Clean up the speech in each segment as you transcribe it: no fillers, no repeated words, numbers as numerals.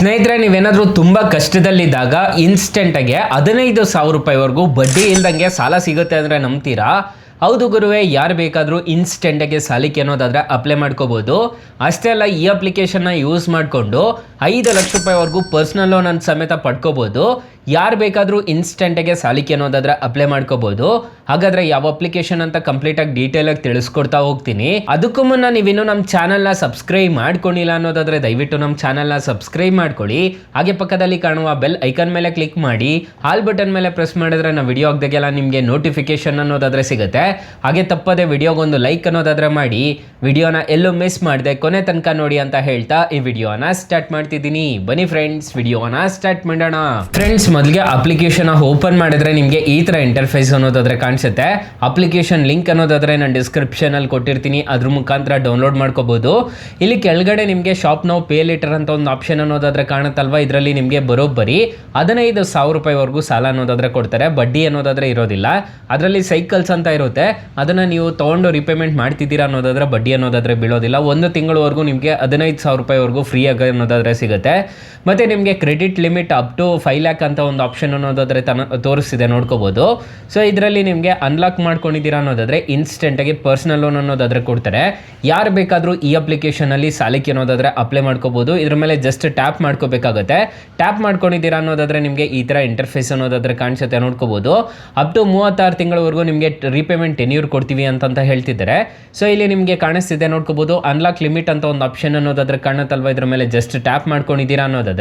ಸ್ನೇಹಿತರೆ, ನೀವೇನಾದರೂ ತುಂಬ ಕಷ್ಟದಲ್ಲಿದ್ದಾಗ ಇನ್ಸ್ಟೆಂಟಾಗಿ 15,000 ರೂಪಾಯಿವರೆಗೂ ಬಡ್ಡಿ ಇಲ್ದಂಗೆ ಸಾಲ ಸಿಗುತ್ತೆ ಅಂದರೆ ನಂಬ್ತೀರಾ? ಹೌದು ಗುರುವೇ, ಯಾರು ಬೇಕಾದರೂ ಇನ್ಸ್ಟೆಂಟಾಗಿ ಸಾಲಕ್ಕೆ ಅನ್ನೋದಾದರೆ ಅಪ್ಲೈ ಮಾಡ್ಕೋಬೋದು. ಅಷ್ಟೇ ಅಲ್ಲ, ಈ ಅಪ್ಲಿಕೇಶನ್ನ ಯೂಸ್ ಮಾಡಿಕೊಂಡು 5 ಲಕ್ಷ ರೂಪಾಯಿವರೆಗೂ ಪರ್ಸ್ನಲ್ ಲೋನ್ ಸಮೇತ ಪಡ್ಕೋಬೋದು. ಯಾರು ಬೇಕಾದರೂ ಇನ್ಸ್ಟೆಂಟಾಗಿ ಸಾಲಕ್ಕೆ ಅನ್ನೋದಾದರೆ ಅಪ್ಲೈ ಮಾಡ್ಕೋಬೋದು. ಹಾಗಾದರೆ ಯಾವ ಅಪ್ಲಿಕೇಶನ್ ಅಂತ ಕಂಪ್ಲೀಟಾಗಿ ಡೀಟೇಲಾಗಿ ತಿಳಿಸ್ಕೊಡ್ತಾ ಹೋಗ್ತೀನಿ. ಅದಕ್ಕೂ ಮುನ್ನ ನೀವಿನ್ನೂ ನಮ್ಮ ಚಾನಲ್ನ ಸಬ್ಸ್ಕ್ರೈಬ್ ಮಾಡ್ಕೊಂಡಿಲ್ಲ ಅನ್ನೋದಾದರೆ ದಯವಿಟ್ಟು ನಮ್ಮ ಚಾನಲ್ನ ಸಬ್ಸ್ಕ್ರೈಬ್ ಮಾಡ್ಕೊಳ್ಳಿ. ಹಾಗೆ ಪಕ್ಕದಲ್ಲಿ ಕಾಣುವ ಬೆಲ್ ಐಕನ್ ಮೇಲೆ ಕ್ಲಿಕ್ ಮಾಡಿ ಆಲ್ ಬಟನ್ ಮೇಲೆ ಪ್ರೆಸ್ ಮಾಡಿದ್ರೆ ನಾವು ವಿಡಿಯೋ ಹಾಕ್ದಾಗೆಲ್ಲ ನಿಮಗೆ ನೋಟಿಫಿಕೇಶನ್ ಅನ್ನೋದಾದರೆ ಸಿಗುತ್ತೆ. ಹಾಗೆ ತಪ್ಪದೆ ವಿಡಿಯೋಗೊಂದು ಲೈಕ್ ಅನ್ನೋದಾದರೆ ಮಾಡಿ, ವಿಡಿಯೋನ ಎಲ್ಲೂ ಮಿಸ್ ಮಾಡದೆ ಕೊನೆ ತನಕ ನೋಡಿ ಅಂತ ಹೇಳ್ತಾ ಈ ವಿಡಿಯೋನ ಸ್ಟಾರ್ಟ್ ಮಾಡ್ತಿದ್ದೀನಿ. ಬನ್ನಿ ಫ್ರೆಂಡ್ಸ್, ವಿಡಿಯೋನ ಸ್ಟಾರ್ಟ್ ಮಾಡೋಣ. ಫ್ರೆಂಡ್ಸ್, ಮೊದಲಿಗೆ ಅಪ್ಲಿಕೇಶನ್ ಓಪನ್ ಮಾಡಿದ್ರೆ ನಿಮಗೆ ಈ ಥರ ಇಂಟರ್ಫೇಸ್ ಅನ್ನೋದಾದರೆ ಕಾಣಿಸುತ್ತೆ. ಅಪ್ಲಿಕೇಶನ್ ಲಿಂಕ್ ಅನ್ನೋದಾದರೆ ನಾನು ಡಿಸ್ಕ್ರಿಪ್ಷನಲ್ಲಿ ಕೊಟ್ಟಿರ್ತೀನಿ, ಅದ್ರ ಮುಖಾಂತರ ಡೌನ್ಲೋಡ್ ಮಾಡ್ಕೋಬೋದು. ಇಲ್ಲಿ ಕೆಳಗಡೆ ನಿಮಗೆ ಶಾಪ್ ನೌ ಪೇ ಲೇಟರ್ ಅಂತ ಒಂದು ಆಪ್ಷನ್ ಅನ್ನೋದಾದರೆ ಕಾಣುತ್ತಲ್ವಾ, ಇದರಲ್ಲಿ ನಿಮಗೆ ಬರೋಬ್ಬರಿ 15,000 ರೂಪಾಯಿವರೆಗೂ ಸಾಲ ಅನ್ನೋದಾದರೆ ಕೊಡ್ತಾರೆ. ಬಡ್ಡಿ ಅನ್ನೋದಾದರೆ ಇರೋದಿಲ್ಲ. ಅದರಲ್ಲಿ ಸೈಕಲ್ಸ್ ಅಂತ ಇರುತ್ತೆ, ಅದನ್ನು ನೀವು ತೊಗೊಂಡು ರಿಪೇಮೆಂಟ್ ಮಾಡ್ತಿದ್ದೀರಾ ಅನ್ನೋದಾದರೆ ಬಡ್ಡಿ ಅನ್ನೋದಾದರೆ ಬೀಳೋದಿಲ್ಲ. 1 ತಿಂಗಳವರೆಗೂ ನಿಮಗೆ 15,000 ರೂಪಾಯಿವರೆಗೂ ಫ್ರೀ ಆಗಿ ಅನ್ನೋದಾದರೆ ಸಿಗುತ್ತೆ. ಮತ್ತು ನಿಮಗೆ credit limit up to 5 lakh ಅಂತ ಒಂದು ಆಪ್ಷನ್ ಅನ್ನೋದಾದರೆ ತೋರಿಸ್ತಿದೆ, ನೋಡ್ಕೋಬೋದು. ಸೊ ಇದರಲ್ಲಿ ನಿಮಗೆ ಅನ್ಲಾಕ್ ಮಾಡ್ಕೊಂಡಿದ್ದೀರಾ ಅನ್ನೋದಾದರೆ ಇನ್ಸ್ಟೆಂಟಾಗಿ ಪರ್ಸ್ನಲ್ ಲೋನ್ ಅನ್ನೋದಾದರೆ ಕೊಡ್ತಾರೆ. ಯಾರು ಬೇಕಾದರೂ ಈ ಅಪ್ಲಿಕೇಶನಲ್ಲಿ ಸಾಲಕ್ಕೆ ಅನ್ನೋದಾದರೆ ಅಪ್ಲೈ ಮಾಡ್ಕೋಬೋದು. ಇದ್ರ ಮೇಲೆ ಜಸ್ಟ್ ಟ್ಯಾಪ್ ಮಾಡ್ಕೋಬೇಕಾಗುತ್ತೆ. ಟ್ಯಾಪ್ ಮಾಡ್ಕೊಂಡಿದ್ದೀರಾ ಅನ್ನೋದಾದರೆ ನಿಮಗೆ ಈ ಥರ ಇಂಟರ್ಫೇಸ್ ಅನ್ನೋದಾದರೆ ಕಾಣಿಸುತ್ತೆ, ನೋಡ್ಕೋಬೋದು. ಅಪ್ ಟು 36 ತಿಂಗಳವರೆಗೂ ನಿಮಗೆ ರಿಪೇಮೆಂಟ್ ಟೆನ್ಯೂರ್ ಕೊಡ್ತೀವಿ ಅಂತ ಹೇಳ್ತಿದ್ದಾರೆ. ಸೊ ಇಲ್ಲಿ ನಿಮಗೆ ಕಾಣಿಸ್ತಿದೆ, ನೋಡ್ಕೋಬೋದು. ಅನ್ಲಾಕ್ ಲಿಮಿಟ್ ಅಂತ ಒಂದು ಆಪ್ಷನ್ ಅನ್ನೋದಾದರೆ ಕಾಣುತ್ತಲ್ವ, ಇದ್ರ ಮೇಲೆ ಜಸ್ಟ್ ಟ್ಯಾಪ್ ಮಾಡ್ಕೊಂಡಿದ್ದೀರಾ ಅನ್ನೋದಾದರೆ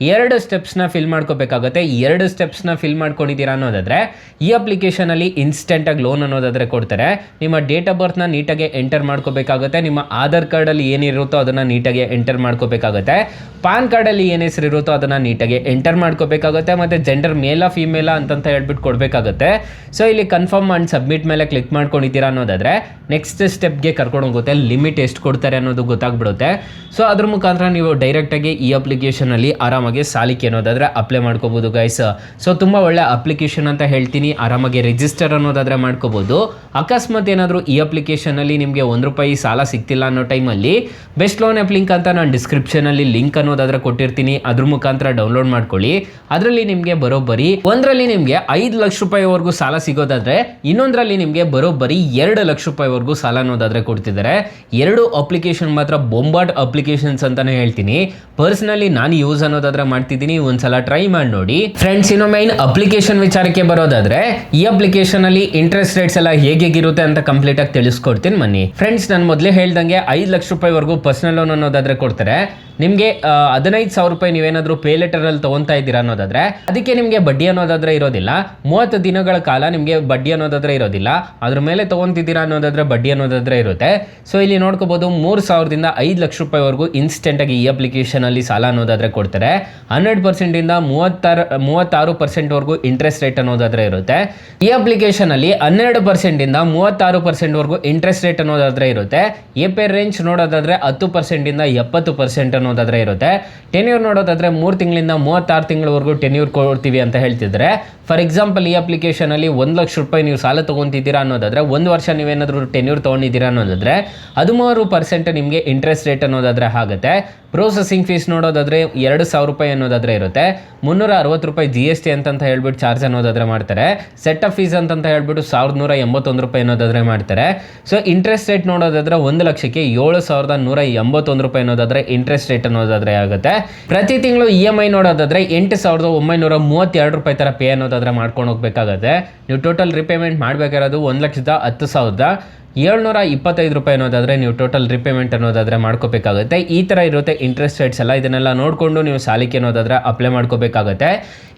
2 ಸ್ಟೆಪ್ಸ್ನ ಫಿಲ್ ಮಾಡ್ಕೋಬೇಕಾಗುತ್ತೆ. 2 ಸ್ಟೆಪ್ಸ್ನ ಫಿಲ್ ಮಾಡ್ಕೊಂಡಿದ್ದೀರಾ ಅನ್ನೋದಾದರೆ ಈ ಅಪ್ಲಿಕೇಶನಲ್ಲಿ ಇನ್ಸ್ಟೆಂಟಾಗಿ ಲೋನ್ ಅನ್ನೋದಾದರೆ ಕೊಡ್ತಾರೆ. ನಿಮ್ಮ ಡೇಟ್ ಆಫ್ ಬರ್ತ್ನ ನೀಟಾಗಿ ಎಂಟರ್ ಮಾಡ್ಕೋಬೇಕಾಗುತ್ತೆ. ನಿಮ್ಮ ಆಧಾರ್ ಕಾರ್ಡಲ್ಲಿ ಏನಿರುತ್ತೋ ಅದನ್ನು ನೀಟಾಗಿ ಎಂಟರ್ ಮಾಡ್ಕೋಬೇಕಾಗುತ್ತೆ. ಪಾನ್ ಕಾರ್ಡಲ್ಲಿ ಏನು ಹೆಸರು ಇರುತ್ತೋ ಅದನ್ನು ನೀಟಾಗಿ ಎಂಟರ್ ಮಾಡ್ಕೋಬೇಕಾಗುತ್ತೆ. ಮತ್ತು ಜೆಂಡರ್ ಮೇಲಾ ಫೀಮೇಲಾ ಅಂತ ಹೇಳ್ಬಿಟ್ಟು ಕೊಡಬೇಕಾಗುತ್ತೆ. ಸೊ ಇಲ್ಲಿ ಕನ್ಫರ್ಮ್ ಆ್ಯಂಡ್ ಸಬ್ಮಿಟ್ ಮೇಲೆ ಕ್ಲಿಕ್ ಮಾಡ್ಕೊಂಡಿದ್ದೀರಾ ಅನ್ನೋದಾದರೆ ನೆಕ್ಸ್ಟ್ ಸ್ಟೆಪ್ಗೆ ಕರ್ಕೊಂಡು ಹೋಗುತ್ತೆ. ಲಿಮಿಟ್ ಎಷ್ಟು ಕೊಡ್ತಾರೆ ಅನ್ನೋದು ಗೊತ್ತಾಗ್ಬಿಡುತ್ತೆ. ಸೊ ಅದ್ರ ಮುಖಾಂತರ ನೀವು ಡೈರೆಕ್ಟಾಗಿ ಈ ಅಪ್ಲಿಕೇಶನಲ್ಲಿ ಆರಾಮಾಗಿ ಸಾಲಕ್ಕೆ ಅನ್ನೋದಾದರೆ ಅಪ್ಲೈ ಮಾಡ್ಕೋಬೋದು ಗೈಸ್. ಸೊ ತುಂಬ ಒಳ್ಳೆ ಅಪ್ಲಿಕೇಶನ್ ಅಂತ ಹೇಳ್ತೀನಿ. ಆರಾಮಾಗಿ ರಿಜಿಸ್ಟರ್ ಅನ್ನೋದಾದರೆ ಮಾಡ್ಕೋಬೋದು. ಅಕಸ್ಮಾತ್ ಏನಾದರೂ ಈ ಅಪ್ಲಿಕೇಶನಲ್ಲಿ ನಿಮಗೆ ₹1 ಸಾಲ ಸಿಗ್ತಿಲ್ಲ ಅನ್ನೋ ಟೈಮಲ್ಲಿ ಬೆಸ್ಟ್ ಲೋನ್ ಆ್ಯಪ್ ಲಿಂಕ್ ಅಂತ ನಾನು ಡಿಸ್ಕ್ರಿಪ್ಷನಲ್ಲಿ ಲಿಂಕ್ ಅನ್ನೋದಾದರೆ ಕೊಟ್ಟಿರ್ತೀನಿ, ಅದ್ರ ಮುಖಾಂತರ ಡೌನ್ಲೋಡ್ ಮಾಡ್ಕೊಳ್ಳಿ. ಅದರಲ್ಲಿ ನಿಮಗೆ ಬರೋಬ್ಬರಿ ಒಂದರಲ್ಲಿ ನಿಮಗೆ 5 ಲಕ್ಷ ರೂಪಾಯಿವರೆಗೂ ಸಾಲ ಸಿಗೋದಾದರೆ ಇನ್ನೊಂದರಲ್ಲಿ ನಿಮಗೆ ಬರೋಬ್ಬರಿ 2 ಲಕ್ಷ ರೂಪಾಯಿವರೆಗೂ ಸಾಲ ಅನ್ನೋದಾದರೆ ಕೊಡ್ತಿದ್ದಾರೆ. 2 ಅಪ್ಲಿಕೇಶನ್ ಮಾತ್ರ ಬೊಂಬಾರ್ಡ್ ಅಪ್ಲಿಕೇಶನ್ಸ್ ಅಂತಾನೆ ಹೇಳ್ತೀನಿ. ಪರ್ಸನಲಿ ನಾನು ಯೂಸ್ ಅನ್ನೋದಾದರೆ ಮಾಡ್ತಿದ್ದೀನಿ, ಒಂದ್ಸಲ ಟ್ರೈ ಮಾಡಿ ನೋಡಿ. ಫ್ರೆಂಡ್ಸ್, ಇನ್ನು ಮೈನ್ ಅಪ್ಲಿಕೇಶನ್ ವಿಚಾರಕ್ಕೆ ಬರೋದಾದ್ರೆ ಈ ಅಪ್ಲಿಕೇಶನ್ ಅಲ್ಲಿ ಇಂಟ್ರೆಸ್ಟ್ ರೇಟ್ಸ್ ಎಲ್ಲ ಹೇಗಿರುತ್ತೆ ಅಂತ ಕಂಪ್ಲೀಟ್ ಆಗಿ ತಿಳಿಸ್ಕೊಡ್ತೀನಿ ಬನ್ನಿ. ಫ್ರೆಂಡ್ಸ್, ನಾನು ಮೊದಲೇ ಹೇಳ್ದಂಗೆ 5 ಲಕ್ಷ ರೂಪಾಯಿವರೆಗೂ ಪರ್ಸನಲ್ ಲೋನ್ ಅನ್ನೋದಾದರೆ ಕೊಡ್ತಾರೆ. ನಿಮಗೆ 15,000 ರೂಪಾಯಿ ನೀವೇನಾದರೂ ಪೇ ಲೆಟರಲ್ಲಿ ತೊಗೊತಾ ಇದ್ದೀರಾ ಅನ್ನೋದಾದರೆ ಅದಕ್ಕೆ ನಿಮಗೆ ಬಡ್ಡಿ ಅನ್ನೋದಾದರೆ ಇರೋದಿಲ್ಲ. 30 ದಿನಗಳ ಕಾಲ ನಿಮಗೆ ಬಡ್ಡಿ ಅನ್ನೋದಾದರೆ ಇರೋದಿಲ್ಲ. ಅದ್ರ ಮೇಲೆ ತೊಗೊತಿದ್ದೀರಾ ಅನ್ನೋದಾದರೆ ಬಡ್ಡಿ ಅನ್ನೋದಾದರೆ ಇರುತ್ತೆ. ಸೊ ಇಲ್ಲಿ ನೋಡ್ಕೋಬೋದು, 3,000ದಿಂದ 5 ಲಕ್ಷ ರೂಪಾಯಿವರೆಗೂ ಇನ್ಸ್ಟೆಂಟಾಗಿ ಈ ಅಪ್ಲಿಕೇಶನಲ್ಲಿ ಸಾಲ ಅನ್ನೋದಾದರೆ ಕೊಡ್ತಾರೆ. 100%ಇಂದ 36%ವರೆಗೂ ಇಂಟ್ರೆಸ್ಟ್ ರೇಟ್ ಅನ್ನೋದಾದರೆ ಇರುತ್ತೆ. ಈ ಅಪ್ಲಿಕೇಶನಲ್ಲಿ 12%ಇಂದ 36%ವರೆಗೂ ಇಂಟ್ರೆಸ್ಟ್ ರೇಟ್ ಅನ್ನೋದಾದರೆ ಇರುತ್ತೆ. ಎ ರೇಂಜ್ ನೋಡೋದಾದರೆ 10%ಇಂದ 70% ಅನ್ನೋದಾದರೆ ಇರುತ್ತೆ. ಟೆನ್ಯೂರ್ ನೋಡೋದಾದರೆ 3 ತಿಂಗಳಿಂದ 36 ತಿಂಗಳವರೆಗೂ ಟೆನ್ಯೂರ್ ಕೊಡ್ತೀವಿ ಅಂತ ಹೇಳ್ತಿದ್ದಾರೆ. ಫಾರ್ ಎಕ್ಸಾಂಪಲ್, ಈ ಅಪ್ಲಿಕೇಶನಲ್ಲಿ 1 ಲಕ್ಷ ರೂಪಾಯಿ ನೀವು ಸಾಲ ತೊಗೊತಿದ್ದೀರಾ ಅನ್ನೋದಾದರೆ 1 ವರ್ಷ ನೀವೇನಾದರೂ ಟೆನ್ಯೂರ್ ತೊಗೊಂಡಿದ್ದೀರಾ ಅನ್ನೋದಾದರೆ 13% ನಿಮಗೆ ಇಂಟ್ರೆಸ್ಟ್ ರೇಟ್ ಅನ್ನೋದಾದರೆ ಆಗುತ್ತೆ. ಪ್ರೊಸೆಸಿಂಗ್ ಫೀಸ್ ನೋಡೋದಾದರೆ 2,000 ರೂಪಾಯಿ ಅನ್ನೋದಾದರೆ ಇರುತ್ತೆ. 360 ರೂಪಾಯಿ GST ಅಂತ ಹೇಳ್ಬಿಟ್ಟು ಚಾರ್ಜ್ ಅನ್ನೋದಾದರೆ ಮಾಡ್ತಾರೆ. ಸೆಟಪ್ ಫೀಸ್ ಅಂತ ಹೇಳ್ಬಿಟ್ಟು 1,181 ರೂಪಾಯಿ ಅನ್ನೋದಾದರೆ ಮಾಡ್ತಾರೆ. ಸೊ ಇಂಟ್ರೆಸ್ಟ್ ರೇಟ್ ನೋಡೋದಾದರೆ 1 ಲಕ್ಷಕ್ಕೆ 7,181 ರೂಪಾಯಿ ಅನ್ನೋದಾದರೆ ಇಂಟ್ರೆಸ್ಟ್ ರೇಟ್ ಅನ್ನೋದಾದರೆ ಆಗುತ್ತೆ. ಪ್ರತಿ ತಿಂಗಳು EMI ನೋಡೋದಾದರೆ 8,932 ರೂಪಾಯಿ ಥರ ಪೇ ಅನ್ನೋದಾದರೆ ಮಾಡ್ಕೊಂಡು ಹೋಗ್ಬೇಕಾಗತ್ತೆ. ನೀವು ಟೋಟಲ್ ರಿಪೇಮೆಂಟ್ ಮಾಡಬೇಕಾಗಿರೋದು 1,10,725 ರೂಪಾಯಿ ಅನ್ನೋದಾದರೆ ನೀವು ಟೋಟಲ್ ರಿಪೇಮೆಂಟ್ ಅನ್ನೋದಾದರೆ ಮಾಡ್ಕೋಬೇಕಾಗುತ್ತೆ. ಈ ಥರ ಇರುತ್ತೆ ಇಂಟ್ರೆಸ್ಟ್ ರೇಟ್ಸ್ ಎಲ್ಲ. ಇದನ್ನೆಲ್ಲ ನೋಡಿಕೊಂಡು ನೀವು ಸಾಲಕ್ಕೆ ಅನ್ನೋದಾದರೆ ಅಪ್ಲೈ ಮಾಡ್ಕೋಬೇಕಾಗುತ್ತೆ.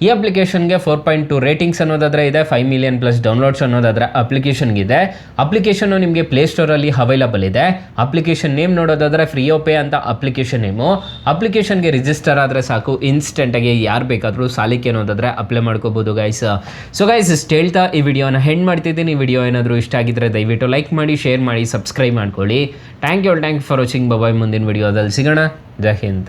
ಈ ಅಪ್ಲಿಕೇಶನ್ಗೆ 4.2 ರೇಟಿಂಗ್ಸ್ ಅನ್ನೋದಾದರೆ ಇದೆ. 5 ಮಿಲಿಯನ್ ಪ್ಲಸ್ ಡೌನ್ಲೋಡ್ಸ್ ಅನ್ನೋದಾದರೆ ಅಪ್ಲಿಕೇಶನ್ಗಿದೆ. ಅಪ್ಲಿಕೇಶನ್ನು ನಿಮಗೆ ಪ್ಲೇಸ್ಟೋರಲ್ಲಿ ಅವೈಲಬಲ್ ಇದೆ. ಅಪ್ಲಿಕೇಶನ್ ನೇಮ್ ನೋಡೋದಾದರೆ ಫ್ರೀಯೋ ಪೇ ಅಂತ ಅಪ್ಲಿಕೇಶನ್ ನೇಮು. ಅಪ್ಲಿಕೇಶನ್ಗೆ ರಿಜಿಸ್ಟರ್ ಆದರೆ ಸಾಕು, ಇನ್ಸ್ಟೆಂಟಾಗಿ ಯಾರು ಬೇಕಾದರೂ ಸಾಲಕ್ಕೆ ಅನ್ನೋದಾದರೆ ಅಪ್ಲೈ ಮಾಡ್ಕೋಬೋದು ಗೈಸ್. ಸೊ ಗೈಸ್, ಇಷ್ಟು ಹೇಳ್ತಾ ಈ ವಿಡಿಯೋನ ಹೆಂಡ್ ಮಾಡ್ತಿದ್ದೀನಿ. ಈ ವಿಡಿಯೋ ಏನಾದರೂ ಇಷ್ಟ ಆಗಿದ್ರೆ ದಯವಿಟ್ಟು ಲೈಕ್ ಮಾಡಿ, ಶೇರ್ ಮಾಡಿ, ಸಬ್ಸ್ಕ್ರೈಬ್ ಮಾಡ್ಕೊಳ್ಳಿ. Thank you for watching. Bye. ಮುಂದಿನ ವಿಡಿಯೋದಲ್ಲಿ ಸಿಗೋಣ. ಜೈ ಹಿಂದ್.